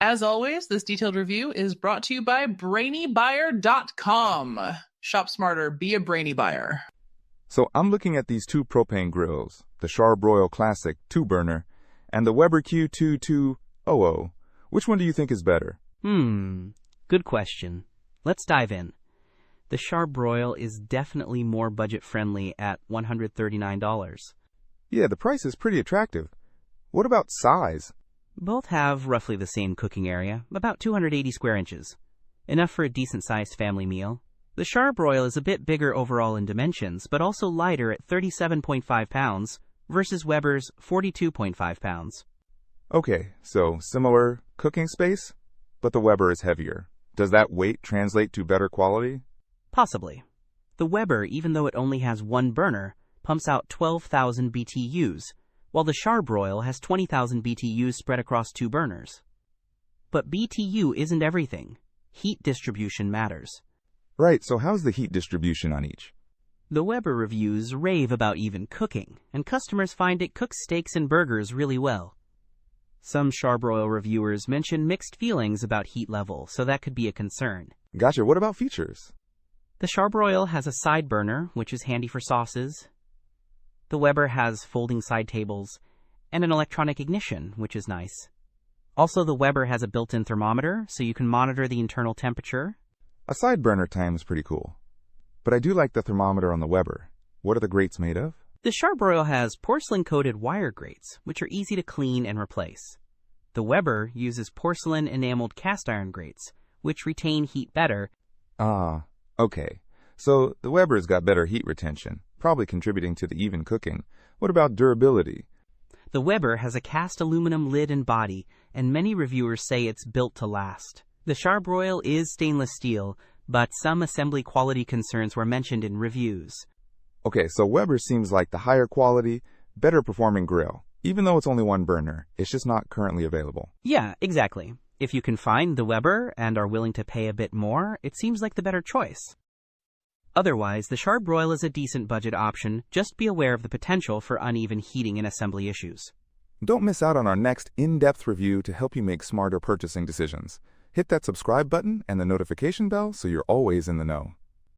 As always, this detailed review is brought to you by BrainyBuyer.com. Shop smarter, be a brainy buyer. So I'm looking at these two propane grills, the Char-Broil Classic 2-burner and the Weber Q2200. Which one do you think is better? Good question. Let's dive in. The Char-Broil is definitely more budget-friendly at $139. Yeah, the price is pretty attractive. What about size? Both have roughly the same cooking area, about 280 square inches. Enough for a decent-sized family meal. The Char-Broil is a bit bigger overall in dimensions, but also lighter at 37.5 pounds versus Weber's 42.5 pounds. Okay, so similar cooking space, but the Weber is heavier. Does that weight translate to better quality? Possibly. The Weber, even though it only has one burner, pumps out 12,000 BTUs, while the Char-Broil has 20,000 BTUs spread across two burners. But BTU isn't everything. Heat distribution matters. Right, so how's the heat distribution on each? The Weber reviews rave about even cooking, and customers find it cooks steaks and burgers really well. Some Char-Broil reviewers mention mixed feelings about heat level, so that could be a concern. Gotcha, what about features? The Char-Broil has a side burner, which is handy for sauces. The Weber has folding side tables and an electronic ignition, which is nice. Also, the Weber has a built-in thermometer, so you can monitor the internal temperature. A side burner time is pretty cool. But I do like the thermometer on the Weber. What are the grates made of? The Char-Broil has porcelain-coated wire grates, which are easy to clean and replace. The Weber uses porcelain-enameled cast-iron grates, which retain heat better. Okay. So the Weber's got better heat retention, probably contributing to the even cooking. What about durability? The Weber has a cast aluminum lid and body, and many reviewers say it's built to last. The Char-Broil is stainless steel, but some assembly quality concerns were mentioned in reviews. Okay, so Weber seems like the higher quality, better performing grill. Even though it's only one burner, it's just not currently available. Yeah, exactly. If you can find the Weber and are willing to pay a bit more, it seems like the better choice. Otherwise, the Char-Broil is a decent budget option. Just be aware of the potential for uneven heating and assembly issues. Don't miss out on our next in-depth review to help you make smarter purchasing decisions. Hit that subscribe button and the notification bell so you're always in the know.